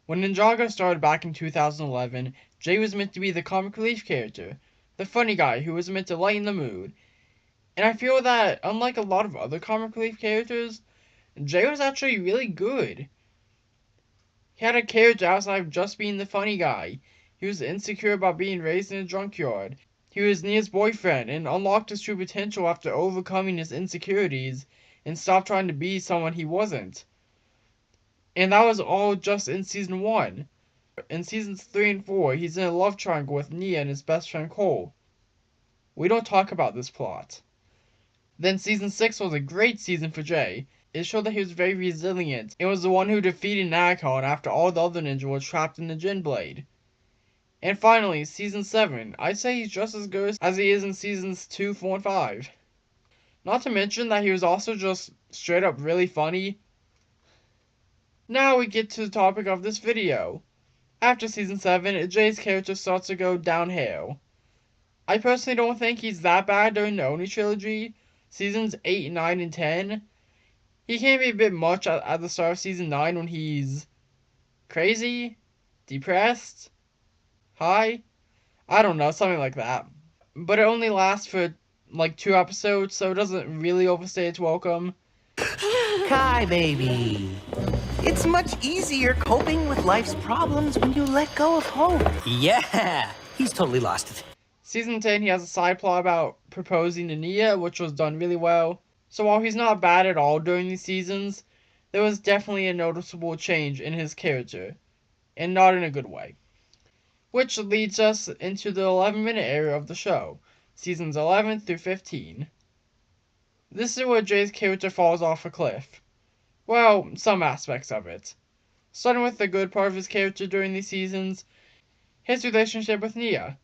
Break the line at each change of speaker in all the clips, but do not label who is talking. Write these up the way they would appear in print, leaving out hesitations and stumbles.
When Ninjago started back in 2011, Jay was meant to be the comic relief character, the funny guy who was meant to lighten the mood. And I feel that, unlike a lot of other comic relief characters, Jay was actually really good. He had a character outside of just being the funny guy. He was insecure about being raised in a junkyard. He was Nia's boyfriend and unlocked his true potential after overcoming his insecurities and stopped trying to be someone he wasn't. And that was all just in Season 1. In Seasons 3 and 4, he's in a love triangle with Nia and his best friend Cole. We don't talk about this plot. Then Season 6 was a great season for Jay. It showed that he was very resilient and was the one who defeated Nagakon after all the other ninja were trapped in the Jin Blade. And finally, Season 7. I'd say he's just as good as he is in Seasons 2, 4, and 5. Not to mention that he was also just straight up really funny. Now we get to the topic of this video. After Season 7, Jay's character starts to go downhill. I personally don't think he's that bad during the Oni trilogy, Seasons 8, 9, and 10. He can be a bit much at the start of Season 9 when he's crazy, depressed, high, I don't know, something like that. But it only lasts for like 2 episodes, so it doesn't really overstay its welcome.
Kai, baby. It's much easier coping with life's problems when you let go of hope. Yeah, he's totally lost it.
Season 10, he has a side plot about proposing to Nia, which was done really well. So while he's not bad at all during these seasons, there was definitely a noticeable change in his character, and not in a good way. Which leads us into the 11-minute area of the show, Seasons 11 through 15. This is where Jay's character falls off a cliff. Well, some aspects of it. Starting with the good part of his character during these seasons, his relationship with Nia.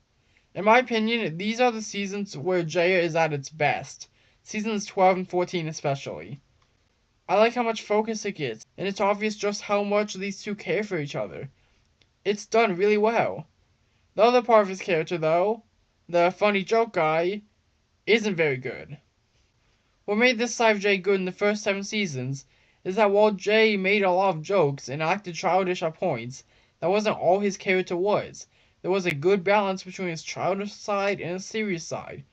In my opinion, these are the seasons where Jay is at its best. Seasons 12 and 14 especially. I like how much focus it gets, and it's obvious just how much these two care for each other. It's done really well. The other part of his character, though, the funny joke guy, isn't very good. What made this side of Jay good in the first 7 seasons is that while Jay made a lot of jokes and acted childish at points, that wasn't all his character was. There was a good balance between his childish side and his serious side.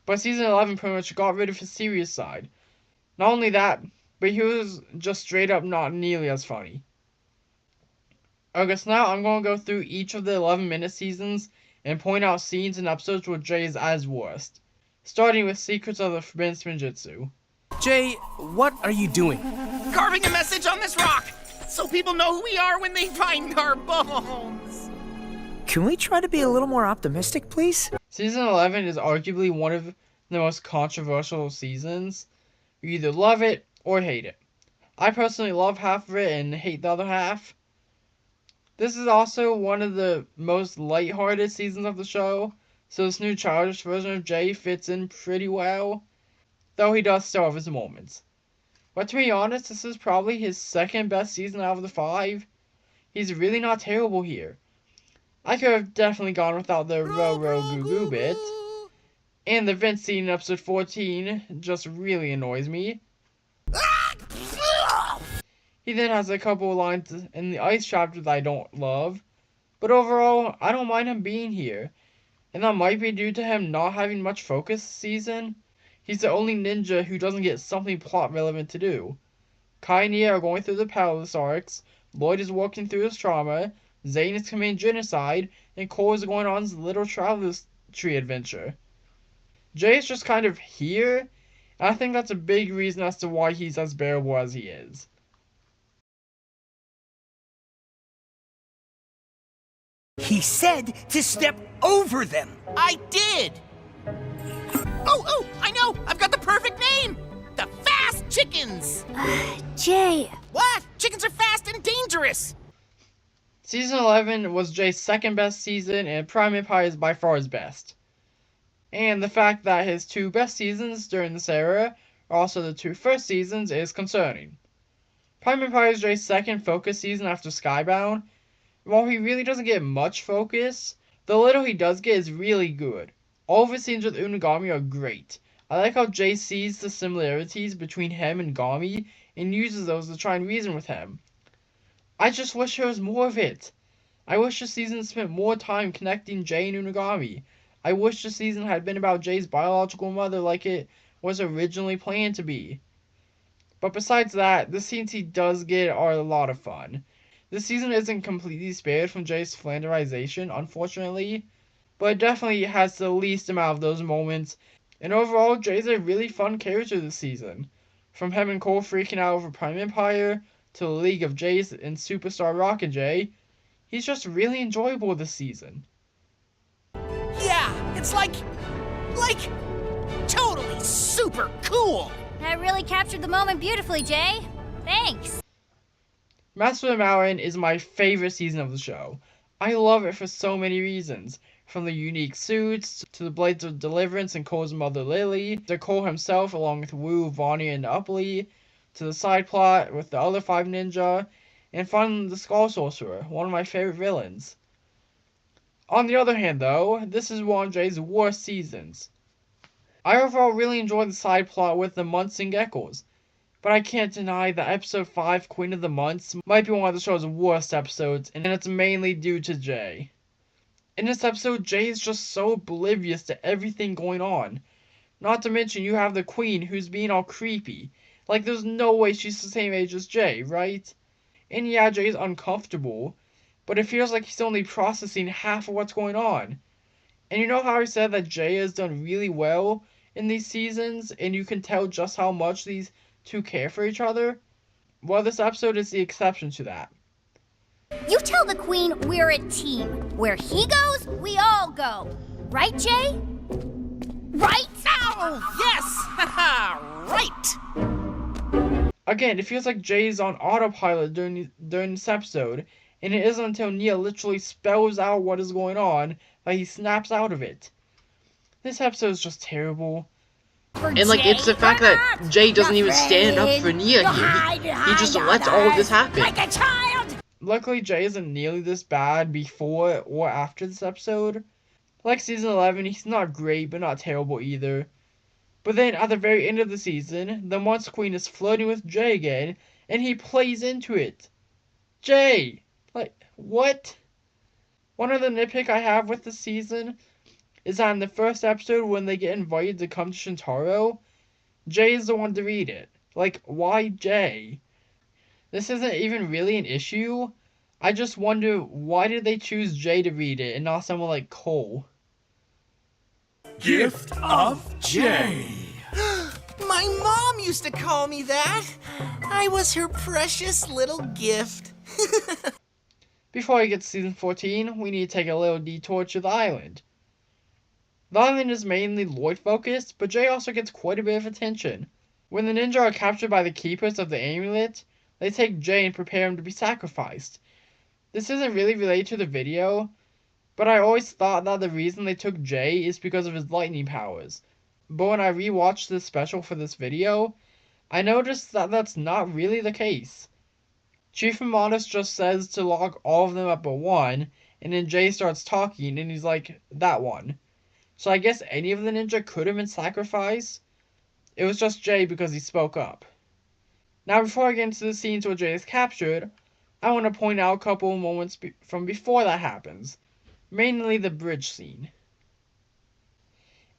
But Season 11 pretty much got rid of his serious side. Not only that, but he was just straight up not nearly as funny. Okay, so now I'm going to go through each of the 11-minute seasons and point out scenes and episodes where Jay is at his worst. Starting with Secrets of the Forbidden Spinjitzu.
Jay, what are you doing?
Carving a message on this rock, so people know who we are when they find our bones.
Can we try to be a little more optimistic, please?
Season 11 is arguably one of the most controversial seasons. You either love it or hate it. I personally love half of it and hate the other half. This is also one of the most lighthearted seasons of the show, so this new childish version of Jay fits in pretty well, though he does still have his moments. But to be honest, this is probably his second best season out of the 5. He's really not terrible here. I could have definitely gone without the row goo goo bit, and the vent scene in episode 14 just really annoys me. He then has a couple of lines in the ice chapter that I don't love, but overall, I don't mind him being here, and that might be due to him not having much focus this season. He's the only ninja who doesn't get something plot relevant to do. Kai and Nia are going through the Palace arcs, Lloyd is working through his trauma, Zane is committing genocide, and Cole is going on his little traveler's tree adventure. Jay is just kind of here, and I think that's a big reason as to why he's as bearable as he is.
He said to step over them.
I did. Oh, I know. I've got the perfect name. The Fast Chickens.
Jay.
What? Chickens are fast and dangerous.
Season 11 was Jay's second best season, and Prime Empire is by far his best. And the fact that his 2 best seasons during this era are also the 2 first seasons is concerning. Prime Empire is Jay's second focus season after Skybound. While he really doesn't get much focus, the little he does get is really good. All of his scenes with Unagami are great. I like how Jay sees the similarities between him and Gami and uses those to try and reason with him. I just wish there was more of it. I wish the season spent more time connecting Jay and Unagami. I wish the season had been about Jay's biological mother like it was originally planned to be. But besides that, the scenes he does get are a lot of fun. This season isn't completely spared from Jay's flanderization, unfortunately, but it definitely has the least amount of those moments. And overall, Jay's a really fun character this season. From him and Cole freaking out over Prime Empire, to the League of Jays and Superstar Rocket Jay, he's just really enjoyable this season.
Yeah, it's like totally super cool.
That really captured the moment beautifully, Jay. Thanks.
Master of the Mountain is my favorite season of the show. I love it for so many reasons. From the unique suits, to the Blades of Deliverance and Cole's mother Lily, to Cole himself along with Wu, Vonnie, and Upley, to the side plot with the other 5 ninja, and finally the Skull Sorcerer, one of my favorite villains. On the other hand though, this is one of Jay's worst seasons. I overall really enjoyed the side plot with the Months and Geckos, but I can't deny that episode 5, Queen of the Months, might be one of the show's worst episodes, and it's mainly due to Jay. In this episode, Jay is just so oblivious to everything going on. Not to mention you have the Queen who's being all creepy. Like there's no way she's the same age as Jay, right? And yeah, Jay's uncomfortable, but it feels like he's only processing half of what's going on. And you know how I said that Jay has done really well in these seasons, and you can tell just how much these two care for each other? Well, this episode is the exception to that.
You tell the Queen we're a team. Where he goes, we all go. Right, Jay? Right?
Ow! Yes! Haha! Right!
Again, it feels like Jay's on autopilot during this episode, and it isn't until Nia literally spells out what is going on that he snaps out of it. This episode is just terrible.
And like, it's the fact that Jay doesn't even stand up for Nia here. He just lets all of this happen.
Like a child!
Luckily, Jay isn't nearly this bad before or after this episode. Like season 11, he's not great, but not terrible either. But then, at the very end of the season, the Monster Queen is flirting with Jay again, and he plays into it. Jay! Like, what? One of the nitpick I have with this season is that in the first episode, when they get invited to come to Shintaro, Jay is the one to read it. Like, why Jay? This isn't even really an issue. I just wonder, why did they choose Jay to read it and not someone like Cole?
Gift of Jay.
My mom used to call me that. I was her precious little gift.
Before we get to season 14, we need to take a little detour to the island. The island is mainly Lloyd focused, but Jay also gets quite a bit of attention. When the ninja are captured by the keepers of the amulet, they take Jay and prepare him to be sacrificed. This isn't really related to the video, but I always thought that the reason they took Jay is because of his lightning powers. But when I rewatched this special for this video, I noticed that that's not really the case. Chief Modest just says to lock all of them up but one, and then Jay starts talking and he's like, that one. So I guess any of the ninja could have been sacrificed. It was just Jay because he spoke up. Now before I get into the scenes where Jay is captured, I want to point out a couple of moments from before that happens. Mainly the bridge scene.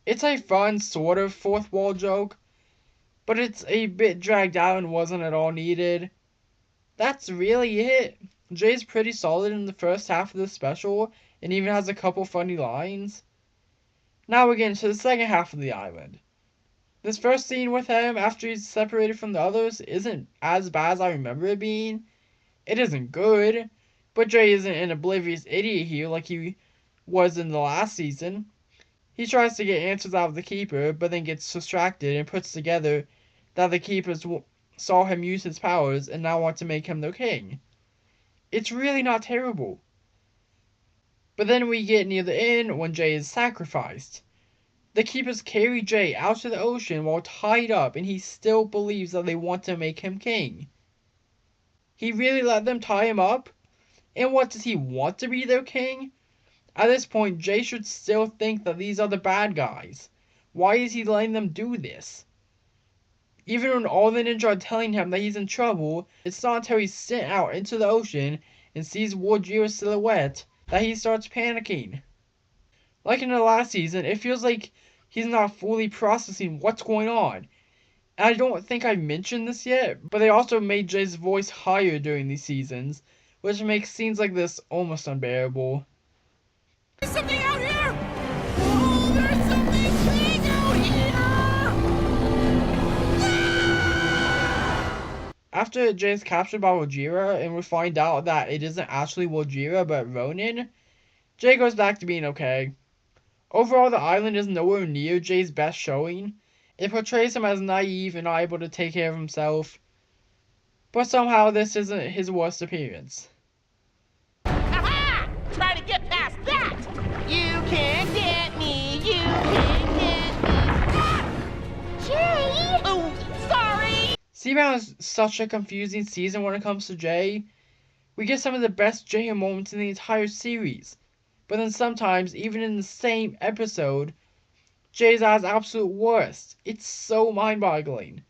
It's a fun sort of fourth wall joke, but it's a bit dragged out and wasn't at all needed. That's really it. Jay's pretty solid in the first half of the special and even has a couple funny lines. Now we get into the second half of the island. This first scene with him after he's separated from the others isn't as bad as I remember it being. It isn't good, but Jay isn't an oblivious idiot here like he was in the last season. He tries to get answers out of the keeper, but then gets distracted and puts together that the keepers saw him use his powers and now want to make him their king. It's really not terrible. But then we get near the end when Jay is sacrificed. The keepers carry Jay out to the ocean while tied up, and he still believes that they want to make him king. He really let them tie him up? And what, does he want to be their king? At this point, Jay should still think that these are the bad guys. Why is he letting them do this? Even when all the ninja are telling him that he's in trouble, it's not until he's sent out into the ocean and sees Wojira's silhouette that he starts panicking. Like in the last season, it feels like he's not fully processing what's going on. And I don't think I mentioned this yet, but they also made Jay's voice higher during these seasons, which makes scenes like this almost unbearable.
There's something out here! Oh, there's something big out here!
After Jay is captured by Wojira and we find out that it isn't actually Wojira but Ronin, Jay goes back to being okay. Overall, the island is nowhere near Jay's best showing. It portrays him as naive and not able to take care of himself. But somehow this isn't his worst appearance.
Aha! Try to get past that! You can't get me! You can't get me!
Jay!
Oh, sorry!
Seabound is such a confusing season when it comes to Jay. We get some of the best Jay moments in the entire series. But then sometimes, even in the same episode, Jay's at his absolute worst. It's so mind-boggling.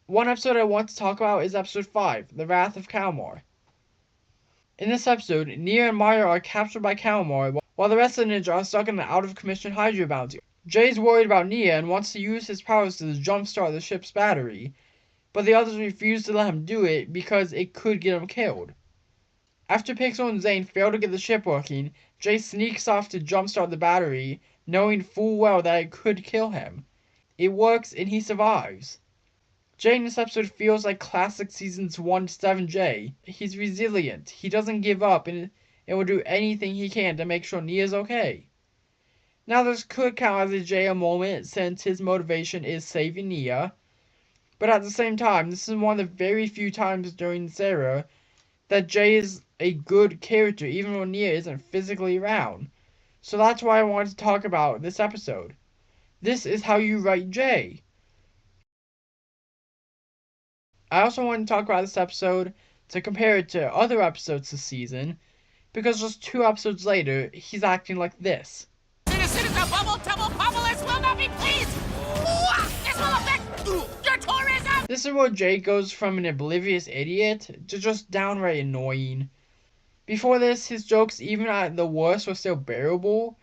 One episode I want to talk about is episode 5, The Wrath of Kalmar. In this episode, Nia and Maya are captured by Kalmar, while the rest of the ninja are stuck in the out-of-commission Hydra bounty. Jay's worried about Nia and wants to use his powers to jumpstart the ship's battery, but the others refuse to let him do it because it could get him killed. After Pixel and Zane fail to get the ship working, Jay sneaks off to jumpstart the battery, knowing full well that it could kill him. It works and he survives. Jay in this episode feels like classic seasons 1 to 7 Jay. He's resilient, he doesn't give up, and will do anything he can to make sure Nia's okay. Now this could count as a Jay moment since his motivation is saving Nia, but at the same time, this is one of the very few times during this era that Jay is a good character even when Nia isn't physically around. So that's why I wanted to talk about this episode. This is how you write Jay. I also want to talk about this episode to compare it to other episodes this season, because just 2 episodes later, he's acting like this.
Citizens of Bubble Double Bubbleless will not be pleased! This will affect your tourism!
This is where Jay goes from an oblivious idiot to just downright annoying. Before this, his jokes even at the worst were still bearable,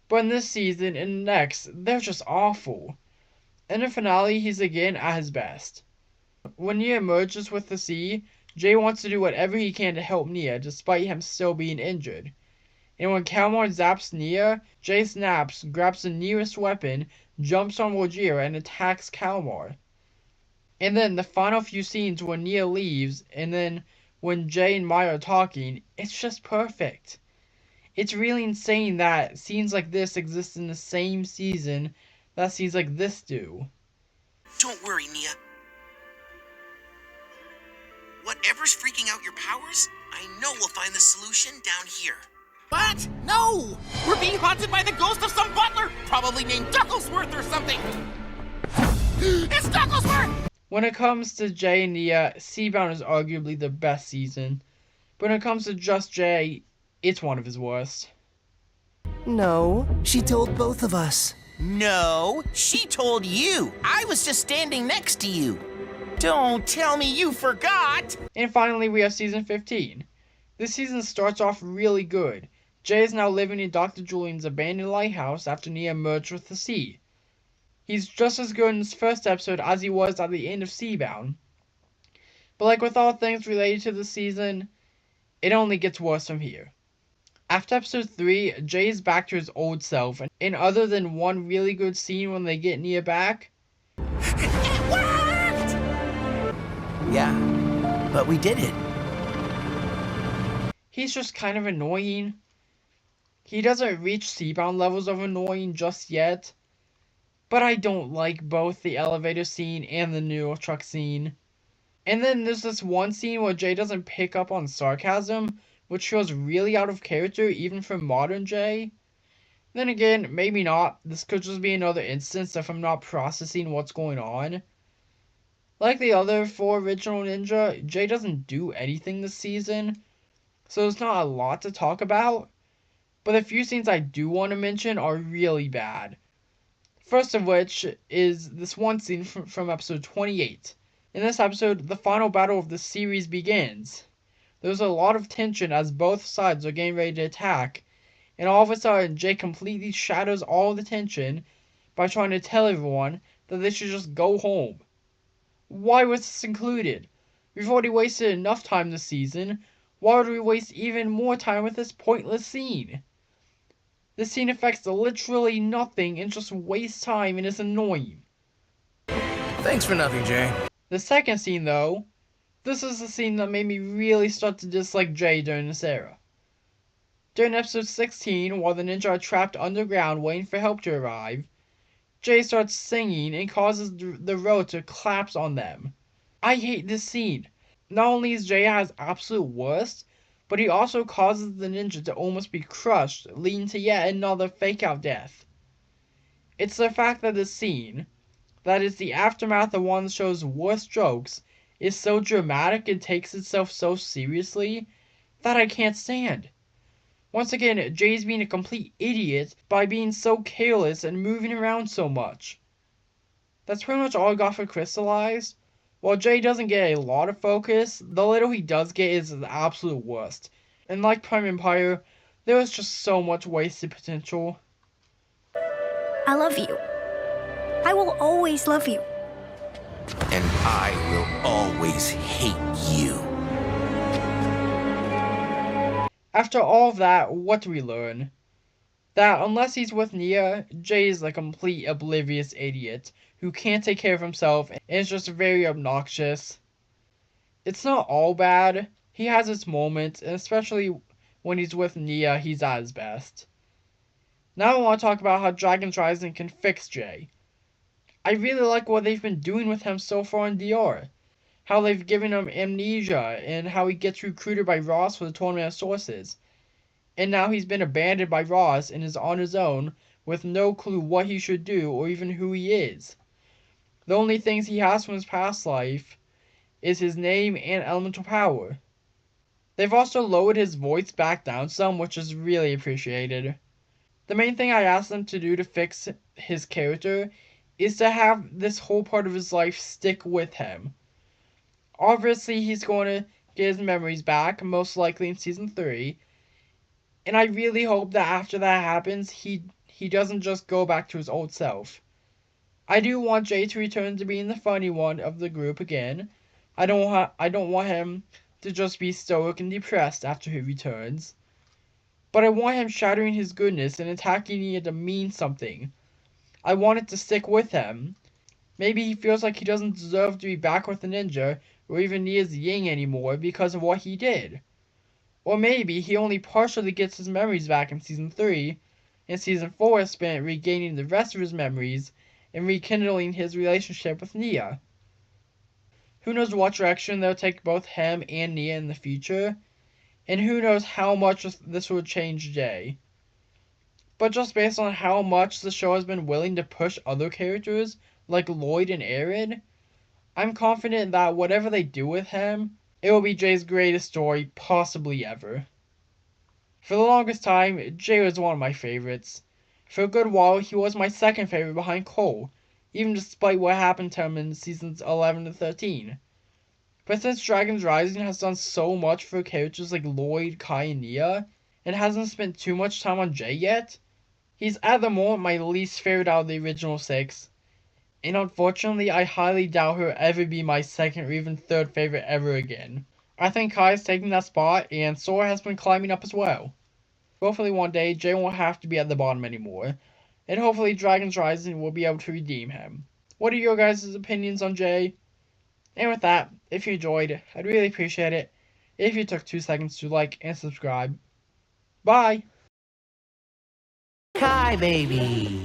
but in this season and next, they're just awful. In the finale, he's again at his best. When Nia emerges with the sea, Jay wants to do whatever he can to help Nia despite him still being injured. And when Kalmar zaps Nia, Jay snaps, grabs the nearest weapon, jumps on Wojira and attacks Kalmar. And then the final few scenes when Nia leaves, and then when Jay and Maya are talking, it's just perfect. It's really insane that scenes like this exist in the same season that scenes like this do.
Don't worry, Nia. Whatever's freaking out your powers, I know we'll find the solution down here.
What? No! We're being haunted by the ghost of some butler, probably named Ducklesworth or something! It's Ducklesworth!
When it comes to Jay and Nia, Seabound is arguably the best season. But when it comes to just Jay, it's one of his worst.
No, she told both of us.
No, she told you. I was just standing next to you. Don't tell me you forgot!
And finally, we have season 15. This season starts off really good. Jay is now living in Dr. Julian's abandoned lighthouse after Nia merged with the sea. He's just as good in this first episode as he was at the end of Seabound. But like with all things related to the season, it only gets worse from here. After episode 3, Jay is back to his old self, and other than one really good scene when they get Nia back,
It worked!
Yeah, but we did it.
he's just kind of annoying. He doesn't reach Seabound levels of annoying just yet, but I don't like both the elevator scene and the noodle truck scene. And then there's this one scene where Jay doesn't pick up on sarcasm, which feels really out of character even for modern Jay. Then again, maybe not. This could just be another instance if I'm not processing what's going on. Like the other 4 original Ninja, Jay doesn't do anything this season, so there's not a lot to talk about. But the few scenes I do want to mention are really bad. First of which is this one scene from episode 28. In this episode, the final battle of the series begins. There's a lot of tension as both sides are getting ready to attack, and all of a sudden Jay completely shatters all the tension by trying to tell everyone that they should just go home. Why was this included? We've already wasted enough time this season. Why would we waste even more time with this pointless scene? This scene affects literally nothing and just wastes time and is annoying.
Thanks for nothing, Jay.
The second scene, though, this is the scene that made me really start to dislike Jay during this era. During episode 16, while the ninja are trapped underground waiting for help to arrive, Jay starts singing and causes the road to collapse on them. I hate this scene. Not only is Jay at his absolute worst, but he also causes the ninja to almost be crushed, leading to yet another fake-out death. It's the fact that this scene, that is the aftermath of one of the show's worst jokes, is so dramatic and takes itself so seriously that I can't stand. Once again, Jay's being a complete idiot by being so careless and moving around so much. That's pretty much all I got for Crystallized. While Jay doesn't get a lot of focus, the little he does get is the absolute worst. And like Prime Empire, there was just so much wasted potential.
I love you. I will always love you.
And I will always hate you.
After all of that, what do we learn? That unless he's with Nia, Jay is a complete oblivious idiot who can't take care of himself and is just very obnoxious. It's not all bad. He has his moments, and especially when he's with Nia, he's at his best. Now I want to talk about how Dragon's Rising can fix Jay. I really like what they've been doing with him so far in DR. How they've given him amnesia, and how he gets recruited by Ross for the Tournament of Sources. And now he's been abandoned by Ross and is on his own with no clue what he should do or even who he is. The only things he has from his past life is his name and elemental power. They've also lowered his voice back down some, which is really appreciated. The main thing I asked them to do to fix his character is to have this whole part of his life stick with him. Obviously, he's going to get his memories back, most likely in Season 3. And I really hope that after that happens, he doesn't just go back to his old self. I do want Jay to return to being the funny one of the group again. I don't want him to just be stoic and depressed after he returns. But I want him shattering his goodness and attacking Nia to mean something. I want it to stick with him. Maybe he feels like he doesn't deserve to be back with the ninja or even Nia's Ying anymore because of what he did. Or maybe he only partially gets his memories back in Season 3, and Season 4 is spent regaining the rest of his memories and rekindling his relationship with Nia. Who knows what direction they'll take both him and Nia in the future, and who knows how much this will change Jay. But just based on how much the show has been willing to push other characters, like Lloyd and Aaron, I'm confident that whatever they do with him, it will be Jay's greatest story possibly ever. For the longest time, Jay was one of my favorites. For a good while, he was my second favorite behind Cole, even despite what happened to him in seasons 11 to 13. But since Dragon's Rising has done so much for characters like Lloyd, Kai, and Nia, and hasn't spent too much time on Jay yet, he's at the moment my least favorite out of the original 6. And unfortunately, I highly doubt he'll ever be my second or even third favorite ever again. I think Kai is taking that spot, and Sora has been climbing up as well. Hopefully one day, Jay won't have to be at the bottom anymore, and hopefully Dragon's Rising will be able to redeem him. What are your guys' opinions on Jay? And with that, if you enjoyed, I'd really appreciate it if you took 2 seconds to like and subscribe. Bye!
Kai, baby.